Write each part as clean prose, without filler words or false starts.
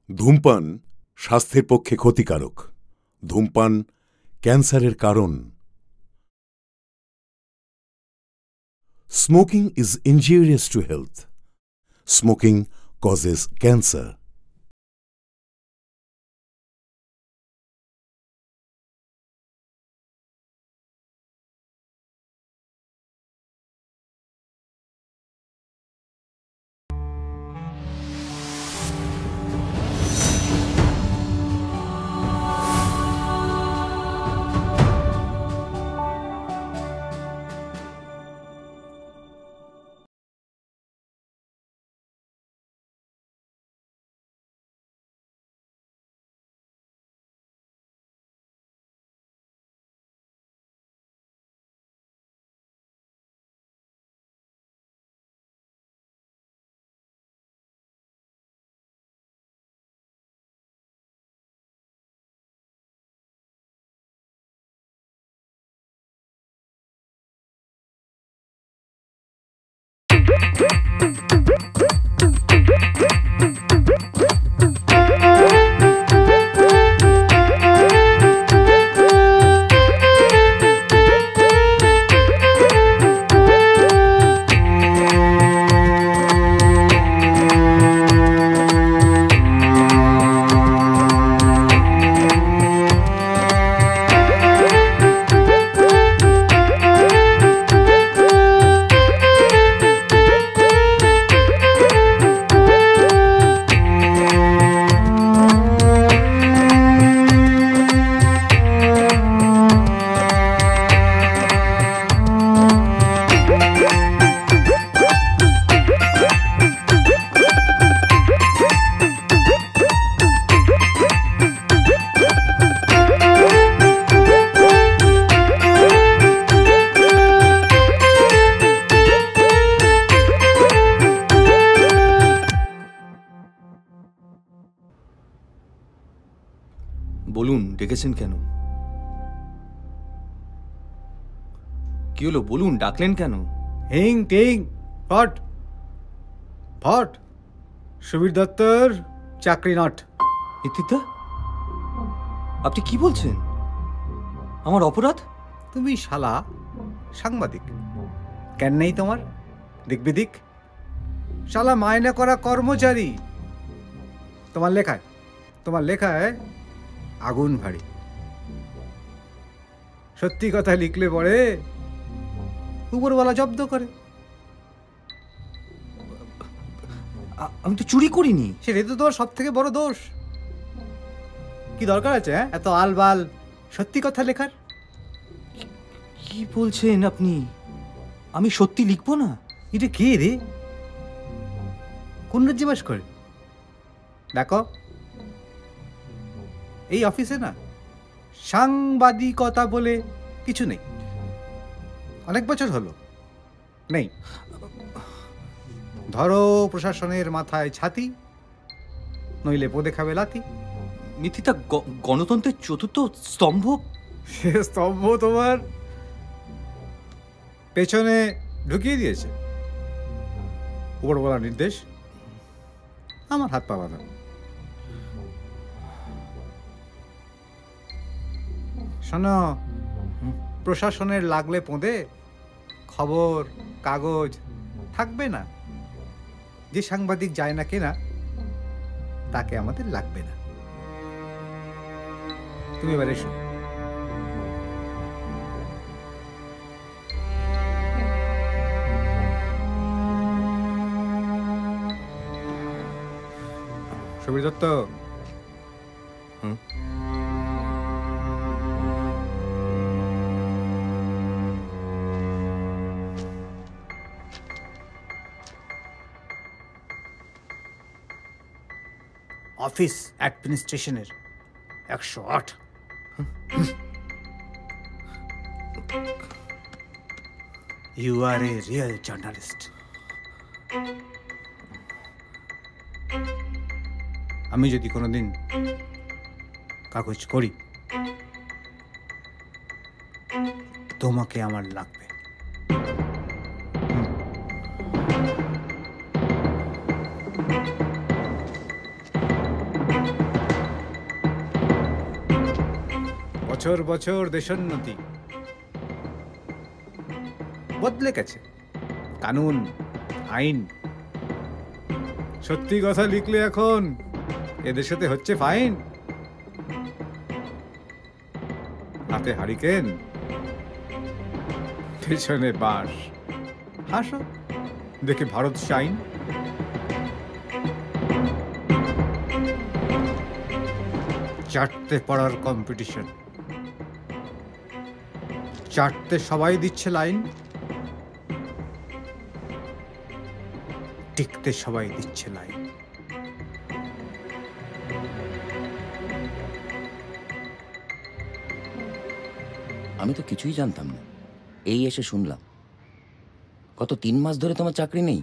ধূমপান স্বাস্থ্যের পক্ষে ক্ষতিকারক। ধূমপান ক্যান্সারের কারণ। Smoking is injurious to health. Smoking causes cancer. বলুন, ডেকেছেন কেন? কি হলো বলুন, ডাকলেন কেন? হিং টিং ফট ফট। সুবীর দত্তর চাকরি নট। ইতিদা, আপনি কি বলছেন? আমার অপরাধ? তুমি শালা সাংবাদিক, জ্ঞান নেই তোমার? দেখবি দিক, শালা মাইনে করা কর্মচারী। তোমার লেখায় আগুন ভারী। সত্যি কথা লিখলে পরে উপরওয়ালা জব্দ করে। আমি তো চুরি করিনি। সেটাই তো তোমার সব থেকে বড় দোষ। কি দরকার আছে এত আলবাল সত্যি কথা লেখার? কি বলছেন আপনি? আমি সত্যি লিখবো না? এটা কি রে? কোন জিজ্ঞেস করে? দেখো, এই অফিসে না সাংবাদিকতা বলে কিছু নেই। অনেক বছর হলো নেই। ধরো প্রশাসনের মাথায় ছাতি, নইলে পদে খাবে লাথি। মিথিতা গণতন্ত্রের চতুর্থ স্তম্ভ। সে স্তম্ভ তোমার পেছনে ঢুকিয়ে দিয়েছে উপরওয়ালা নির্দেশ। আমার হাত পা বাঁধা। শোনো, প্রশাসনের লাগলে পোঁদে খবর কাগজ থাকবে না। যে সাংবাদিক যায় না কেনা, তাকে আমাদের লাগবে না। তুমি এবার এসো। সুবীর দত্ত, অফিস অ্যাডমিনিস্ট্রেশনের 108। You are a real journalist. আমি যদি কোনোদিন কাগজ করি, তোমাকে আমার লাগবে। বছর বছর দেশোন্নতি বদলে গেছে কানুন আইন। সত্যি কথা লিখলে এখন এদেশেতে হচ্ছে ফাইন। হাতে হারিকেন, পেছনে বাঁশ, হাসো দেখে ভারত শাইন। চাটতে পড়ার কম্পিটিশন, চাটতে সবাই দিচ্ছে লাইন, টিকতে সবাই দিচ্ছে লাইন। আমি তো কিছুই জানতাম না, এই এসে শুনলাম। গত 3 মাস ধরে তোমার চাকরি নেই।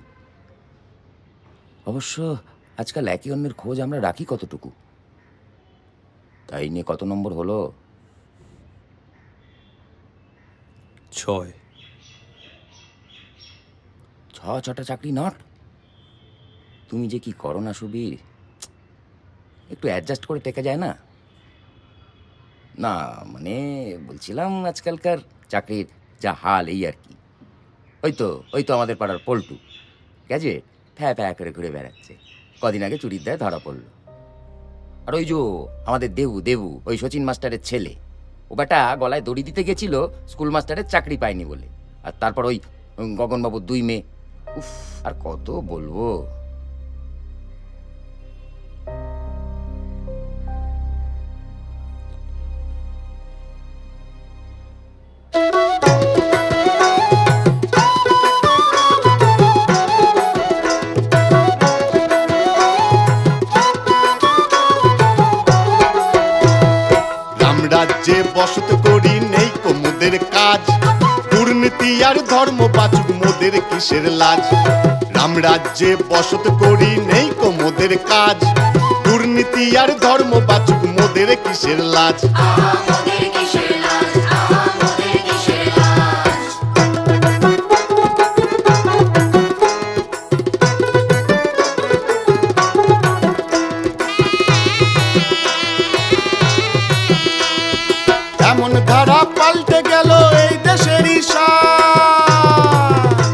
অবশ্য আজকাল একে অন্যের খোঁজ আমরা রাখি কতটুকু, তাই নিয়ে কত নম্বর হলো? 6। 6টা চাকরি নট। তুমি যে কি করো না সুবীর, একটু অ্যাডজাস্ট করে টেকা যায় না? না মানে বলছিলাম আজকালকার চাকরির যা হাল, এই আর কি। ওই তো আমাদের পাড়ার পল্টু গেছে ফ্যা ফ্যা করে ঘুরে বেড়াচ্ছে। কদিন আগে চুরির দায় ধরা পড়লো। আর ওই যে আমাদের দেবু ওই সচিন মাস্টারের ছেলে, ও বেটা গলায় দড়ি দিতে গেছিল স্কুল মাস্টারের চাকরি পায়নি বলে। আর তারপর ওই গগনবাবুর 2 মেয়ে। উফ, আর কত বলবো। রাজ্যে বসত করি নেই কো মোদের কাজ, দুর্নীতি আর ধর্ম বাঁচুক মোদের কিসের লাজ। রাম রাজ্যে বসত করি নেই কো মোদের কাজ, দুর্নীতি আর ধর্ম বাঁচুক মোদের কিসের লাজ। এমন ধারা পাল্টে গেল এই দেশেরই সাজ,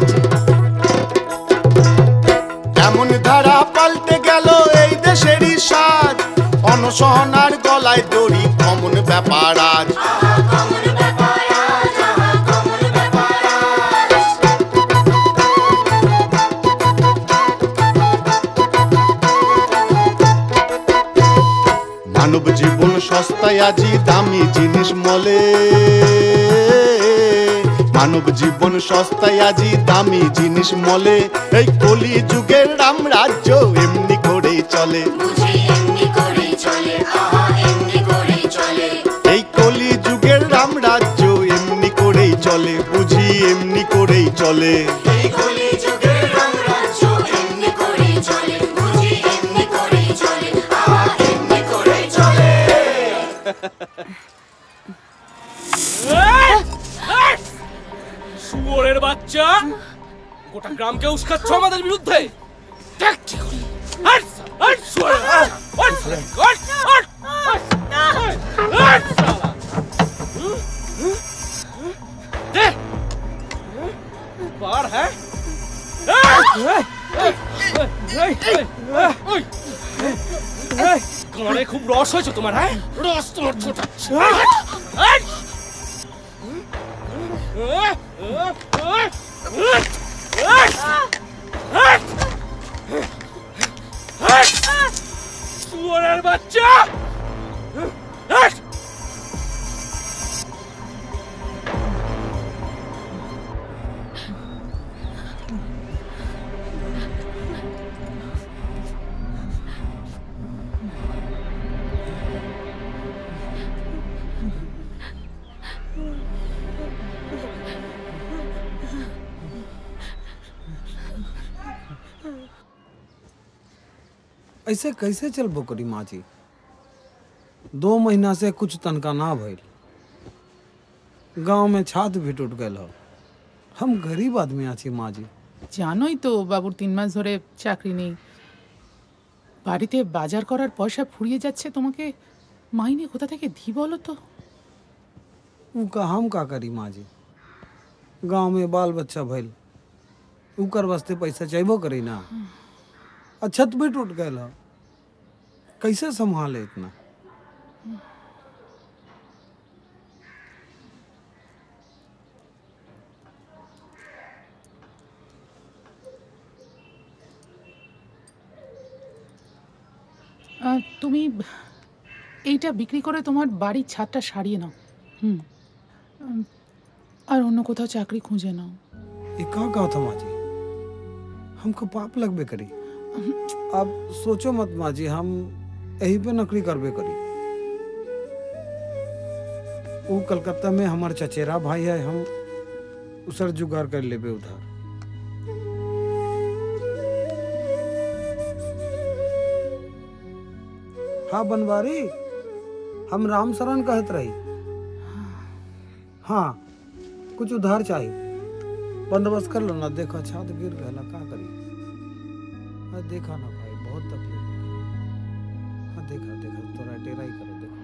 এমন ধারা পাল্টে গেল এই দেশেরই সাজ। অনশনার গলায় দড়ি কমন ব্যাপার আজ। মানব জীবন সস্তায় আজি দামি জিনিস মলে, মানব জীবন সস্তায় আজি দামি জিনিস মলে। এই কলি যুগের রাম রাজ্য এমনি করেই চলে, এই কলি যুগের রাম রাজ্য এমনি করেই চলে, বুঝি এমনি করেই চলে। শুয়োরের বাচ্চা, গোটা গ্রামকে উস্কাচ্ছ আমাদের বিরুদ্ধে। গানে খুব রস হয়েছে তোমার, হ্যাঁ? রস তোমার ছোট। শুয়োরের বাচ্চা, ऐसे कैसे चलबो करी माँ जी? 2 महीना से कुछ तनका ना भइल, गांव में छात भी टूट गए हो। हम गरीब आदमी आছি माँ जी। জানোই তো বাবুর 3 মাস ধরে চাকরি নেই, বাড়িতে বাজার করার পয়সা ফুরিয়ে যাচ্ছে। তোমাকে মাইনে কোথা থেকে দিই বলো তো? उनका हम का करी माँ जी, गांव में बाल बच्चा भइल, उकर वास्ते पैसा चाहिए करी ना। छत भी टूट गया, कैसे संभाले इतना। তুমি এইটা বিক্রি করে তোমার বাড়ির ছাদটা সারিয়ে নাও। আর অন্য কোথাও চাকরি খুঁজে নাও। ये का था माँ जी, हमको पाप लगबे करी। अब सोचो मत माँ जी, हम यही पे नौकरी करबे करी। वो कलकत्ता में हमार चचेरा भाई है, हम उसर जुगाड़ कर लेबे उधर। हाँ बनवारी, हम राम शरण कहत रही। हाँ कुछ उधार चाहिए, बंदोबस्त कर लो ना। देखा छात गिर गया, का करी। देखा ना भाई, बहुत तकलीफ है। हाँ देखा देखा, थोड़ा टेरा ही करो। देखो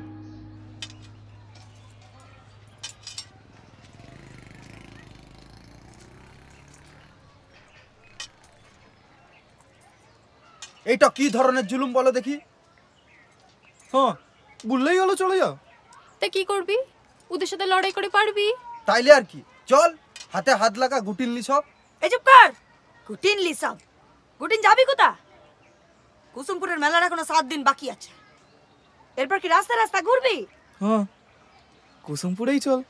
এইটা কি ধরনের জুলুম বলো দেখি। হ্যাঁ বললেই হলো চলে যাও। তা কি করবি? ওদের সাথে লড়াই করে পারবি? তাইলে আর কি, চল হাতে হাত লাগা, গুটিন লি সব। এই চুপ কর, গুটিন লি সব। গুটিন যাবি কোথা? কুসুমপুরের মেলার এখনো 7 দিন বাকি আছে, এরপর কি রাস্তা রাস্তা ঘুরবি? হ্যাঁ কুসুমপুরেই চল,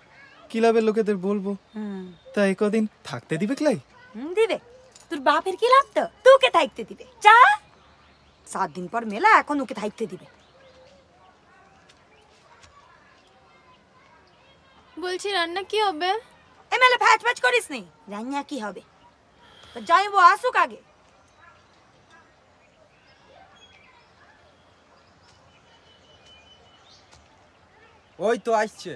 ক্লাবের লোকেদের বলবো। তাই কদিন থাকতে দিবে ক্লাই? দিবে। তোর বাপের কি লাভ তো, তোকে থাকতে দিবে। চা 7 দিন পর মেলা, এখন ওকে থাকতে দিবে। বলছি রান্না কি হবে? এমএলএ ফ্যাচ ফ্যাচ করিস নি, রান্না কি হবে তো যাইবো, আসুক আগে। ওই তো আসছে।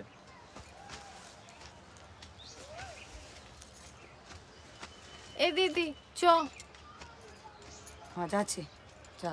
এ দিদি চ। হ্যাঁ যাচ্ছে, চা।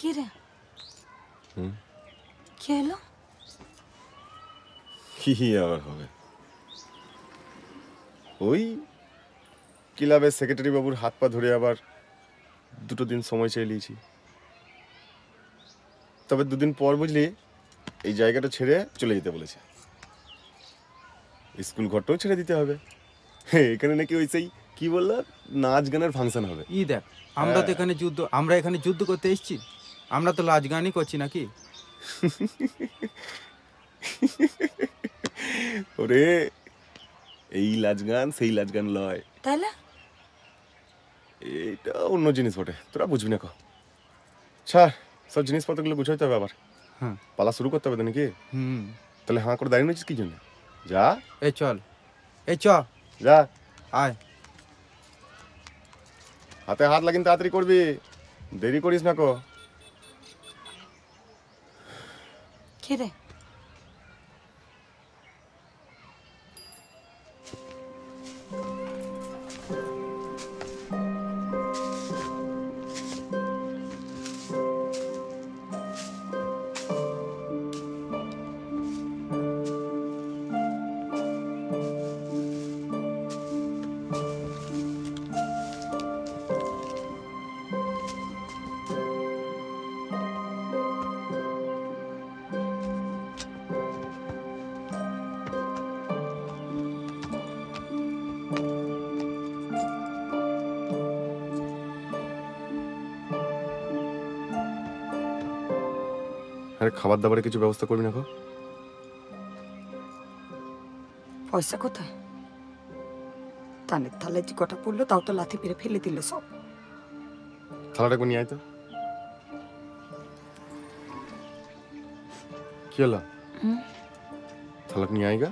কি রে, কি হলো? কি আবার হবে, ওই ক্লাবের সেক্রেটারি বাবুর হাত পা ধরে আবার 2 দিন সময় চেয়ে নিয়েছি। তবে 2 দিন পর বুঝলি এই জায়গাটা ছেড়ে চলে যেতে বলেছে। স্কুল ঘরটাও ছেড়ে দিতে হবে। এখানে নাকি ওই সেই কি বললো, নাচ গানের ফাংশন হবে। ই দেখ, আমরা তো এখানে যুদ্ধ করতে এসেছি, আমরা তো লাজ গানই করছি নাকি? ওরে এই লাজ গান সেই লাজ গান লয়, তাহলে এটা অন্য জিনিস বটে, তোরা বুঝবি না। ছাড়, সব জিনিসপত্রগুলো গুছাইতে হবে, আবার হ্যাঁ পালা শুরু করতে হবে তো নাকি? তাহলে হাঁ করে দাঁড়িয়ে নিচ্ছিস কি জন্য? যা, এই চল, এই চ, যা আয়। হাতে হাত লাগিন, তাড়াতাড়ি করবি, দেরি করিস না কো। কি রে, আরে খাবার দাবারের কিছু ব্যবস্থা করবি না কো? পয়সা কোথায়? কানের থালে যে কটা পড়লো, তাও তো লাথি পেরে ফেলে দিল সব। থালাটা নিয়ে আয় তো। কি হলো? থালা নিয়ে আয় গা।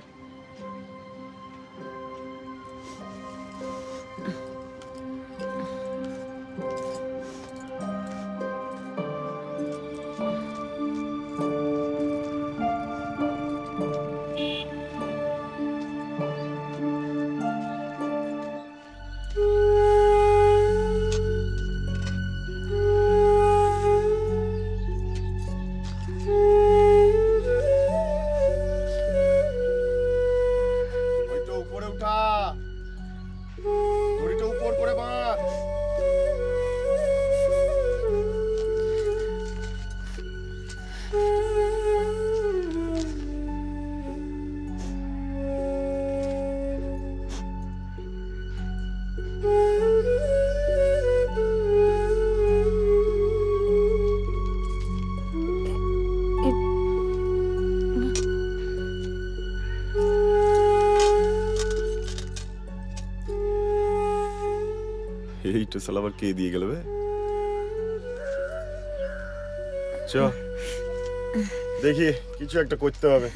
লাইটটা সালা আবার কে দিয়ে গেল বে? চ দেখি কিছু একটা করতে হবে।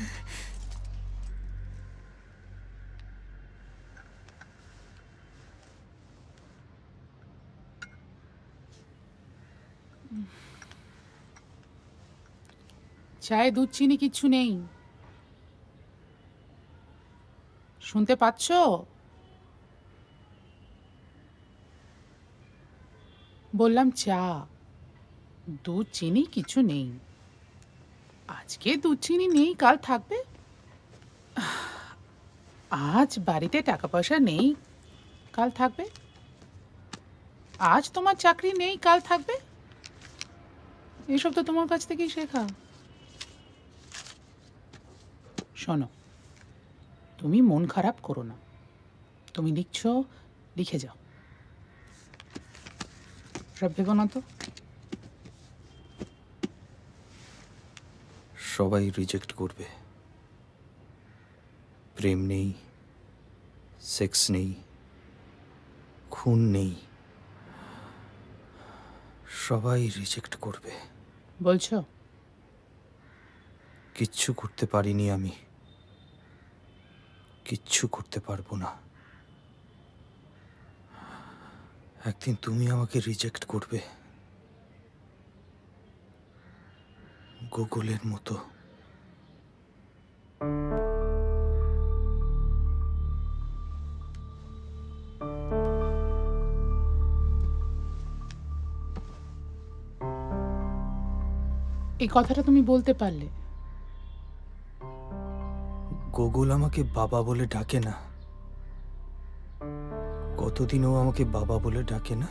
চায়ে দুধ চিনি কিচ্ছু নেই, শুনতে পাচ্ছ? বললাম চা, দুধ চিনি কিছু নেই। আজকে দুধ চিনি নেই, কাল থাকবে। আজ বাড়িতে টাকা পয়সা নেই, কাল থাকবে। আজ তোমার চাকরি নেই, কাল থাকবে। এসব তো তোমার কাছ থেকেই শেখা। শোনো, তুমি মন খারাপ করো না। তুমি লিখছো, লিখে যাও, সব ভেবো না তো। সবাই রিজেক্ট করবে। প্রেম নেই, সেক্স নেই, খুন নেই, সবাই রিজেক্ট করবে। বলছো? কিচ্ছু করতে পারিনি আমি, কিচ্ছু করতে পারবো না। একদিন তুমি আমাকে রিজেক্ট করবে, গুগলের মতো। এই কথাটা তুমি বলতে পারলে? গুগল আমাকে বাবা বলে ডাকে না, কতদিনও আমাকে বাবা বলে ডাকে না।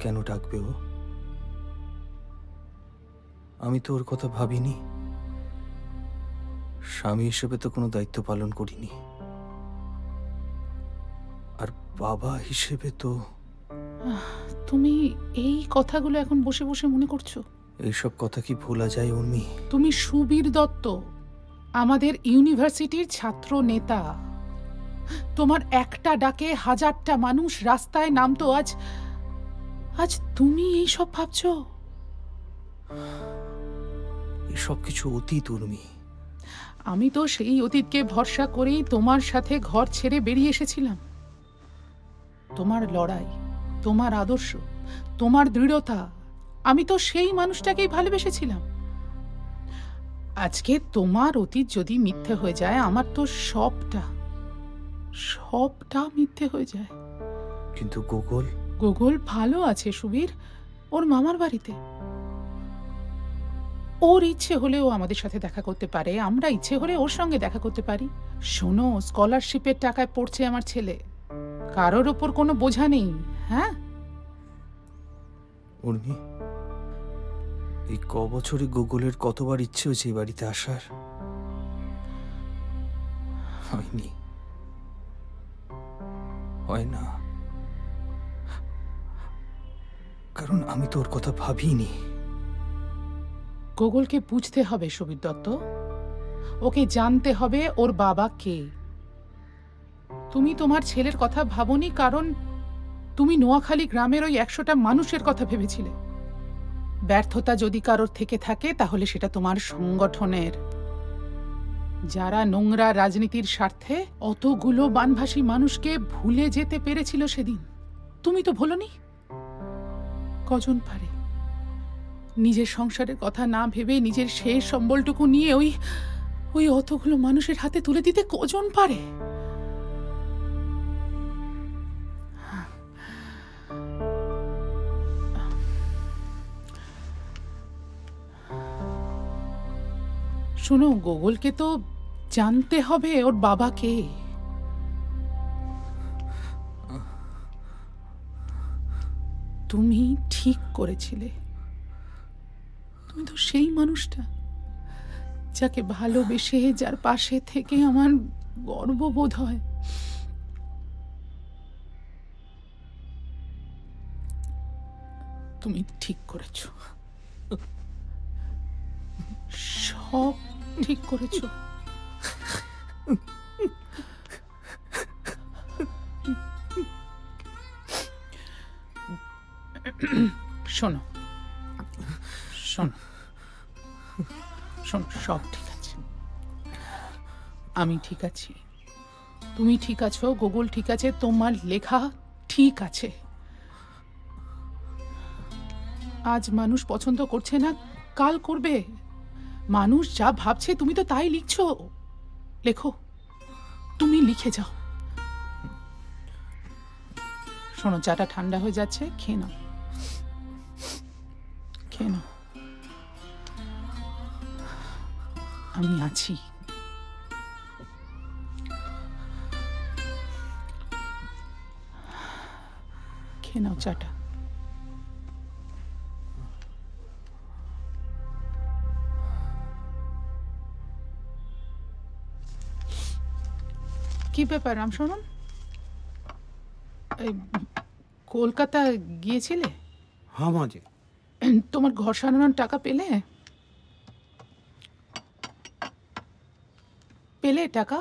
কেন ডাকবে ও? আমি তো ওর কথা ভাবিনি। স্বামী হিসেবে তো কোনো দায়িত্ব পালন করিনি, আর বাবা হিসেবে তো। তুমি এই কথাগুলো এখন বসে বসে মনে করছো? এইসব কথা কি ভোলা যায় উর্মি? তুমি সুবীর দত্ত, আমাদের ইউনিভার্সিটির ছাত্র নেতা। তোমার একটা ডাকে হাজারটা মানুষ রাস্তায় নামতো। আজ আজ তুমি এইসব ভাবছো? এসব কিছু অতীত উর্মি। আমি তো সেই অতীতকে ভরসা করেই তোমার সাথে ঘর ছেড়ে বেরিয়ে এসেছিলাম। তোমার লড়াই, তোমার আদর্শ, তোমার দৃঢ়তা, আমি তো সেই মানুষটাকেই ভালোবেসেছিলাম। আজকে তোমার অতীত যদি মিথ্যে হয়ে যায়, আমার তো সবটা মিথ্যে হয়ে যায়। কিন্তু গুগল? গুগল ভালো আছে সুবীর, ওর মামার বাড়িতে। ওর ইচ্ছে হলেও আমাদের সাথে দেখা করতে পারে, আমরা ইচ্ছে হলে ওর সঙ্গে দেখা করতে পারি। শোনো, স্কলারশিপের টাকায় পড়ছে আমার ছেলে, কারোর ওপর কোনো বোঝা নেই। হ্যাঁ উর্মি, এই ক বছরে গুগলের কতবার ইচ্ছে হয়েছে এই বাড়িতে আসার, হয়নি, হয় না, কারণ আমি তো ওর কথা ভাবিনি। গুগলকে বুঝতে হবে সুবীর দত্ত, ওকে জানতে হবে ওর বাবা কে। তুমি তোমার ছেলের কথা ভাবনি কারণ তুমি নোয়াখালী গ্রামের ওই 100টা মানুষের কথা ভেবেছিলে। ব্যর্থতা যদি কারোর থেকে থাকে তাহলে সেটা তোমার সংগঠনের, যারা নোংরা রাজনীতির স্বার্থে অতগুলো বানভাসী মানুষকে ভুলে যেতে পেরেছিল সেদিন। তুমি তো ভুলোনি। কজন পারে নিজের সংসারের কথা না ভেবে নিজের শেষ সম্বলটুকু নিয়ে ওই অতগুলো মানুষের হাতে তুলে দিতে কজন পারে? শোনো, গুগলকে তো জানতে হবে ওর বাবা কে। তুমি ঠিক করেছিলে। তুমি তো সেই মানুষটা যাকে ভালোবেসে, যার পাশে থেকে আমার গর্ববোধ হয়। তুমি ঠিক করেছো, সব ঠিক করেছো। শোনো শোনো শোনো, সব ঠিক আছে, আমি ঠিক আছি, তুমি ঠিক আছো, গুগল ঠিক আছে, তোমার লেখা ঠিক আছে। আজ মানুষ পছন্দ করছে না, কাল করবে। মানুষ যা ভাবছে তুমি তো তাই লিখছো। লেখো, তুমি লিখে যাও। শোনো, চাটা ঠান্ডা হয়ে যাচ্ছে, খেয়ে নাও, খেয়ে নাও, আমি আছি। খেয়ে নাও চাটা। কি ব্যাপার রামশরণ, কলকাতা গিয়েছিলে? हाँ माँ जी। তোমার ঘর সারানোর টাকা পেলে? पेले टाका?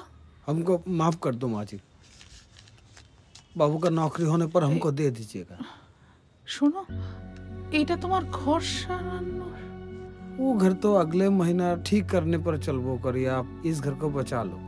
हमको माफ कर दो माँ जी, बाबू का नौकरी होने पर हमको दे दीजिएगा। सुनो, एटा तुम्हार घर सारानो? वो घर तो अगले महीना ठीक करने पर चलबो करिए, आप इस घर को बचा लो।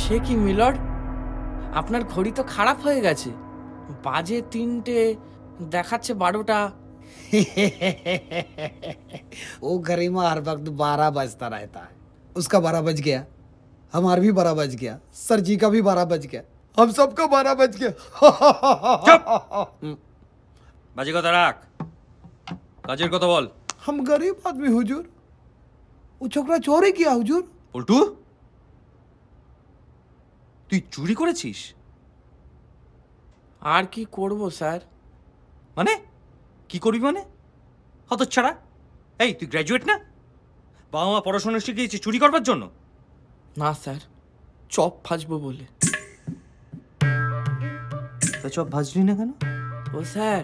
সে কি মিলর্ড, আপনার ঘড়ি তো খারাপ হয়ে গেছে, বাজে 3টে দেখাচ্ছে 12টা। वो गरिमा हर वक्त 12 बजता रहता है, उसका 12 बज गया, हमारा भी 12 बज गया, सर जी का भी 12 बज गया, हम सबका 12 बज गया। বাজে কথা রাখ, কাজের কথা বল। हम गरीब आदमी हुजूर, वो छोकरा चोरी किया हुजूर। পল্টু, তুই চুরি করেছিস? আর কি করব স্যার? মানে কি করবি মানে? হতচ্ছাড়া, এই তুই গ্র্যাজুয়েট না? বাবা মা পড়াশোনা শিখিয়েছে চুরি করবার জন্য? না স্যার, চপ ভাজবো বলে। তা চপ ভাজলি না কেন? ও স্যার,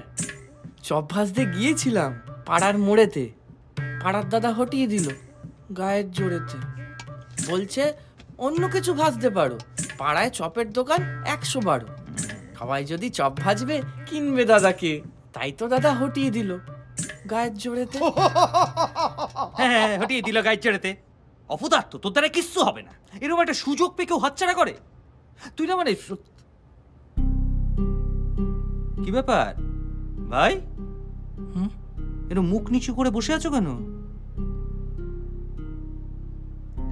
চপ ভাজতে গিয়েছিলাম পাড়ার মোড়েতে, পাড়ার দাদা হটিয়ে দিল গায়ের জোরেতে, বলছে অন্য কিছু ভাজতে পারো, পাড়ায় চপের দোকান 112, সবাই যদি চপ ভাজবে কিনবে দাদাকে, তাই তো দাদা হটিয়ে দিল গায়ের জোরেতে। হ্যাঁ, হটিয়ে দিল গায়ের জোরেতে। অপদার্থ, তোর দ্বারা কিচ্ছু হবে না, এরকম একটা সুযোগ পেয়ে কেউ হাতছাড়া করে? তুই না মানে কি ব্যাপার ভাই, এরকম মুখ নিচু করে বসে আছো কেন?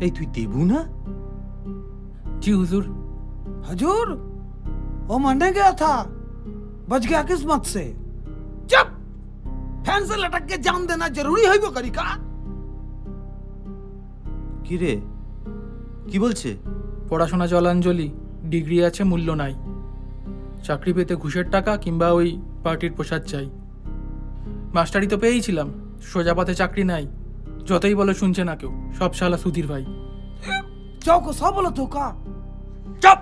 এই তুই দেবু না? জি হুজুর। हुजूर, वो मरने गया था, बच गया किस्मत से। चुप, फैन से लटक के जान देना जरूरी है वो करी का? কি রে, কি বলছে? পড়াশোনা জলাঞ্জলি, ডিগ্রি আছে মূল্য নাই, চাকরি পেতে ঘুষের টাকা কিংবা ওই পার্টির প্রসাদ চাই। মাস্টারি তো পেয়েছিলাম, সোজা পথে চাকরি নাই। যতই বলো শুনছে না কেউ, সব শালা সুধীর ভাই। चौको सब बोलो तो का চুপ।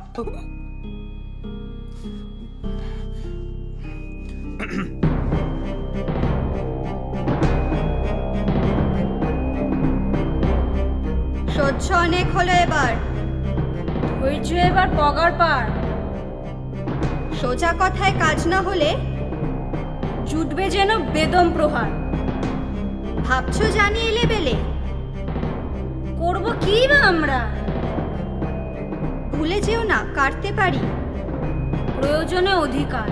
সহ্য অনেক হলো, এবার ধৈর্য এবার পগার পার। সোজা কথায় কাজ না হলে জুটবে যেন বেদম প্রহার। ভাবছো জানি এলে বেলে, করবো কি বা আমরা? ভুলে যেও না কাটতে পারি প্রয়োজনে অধিকার।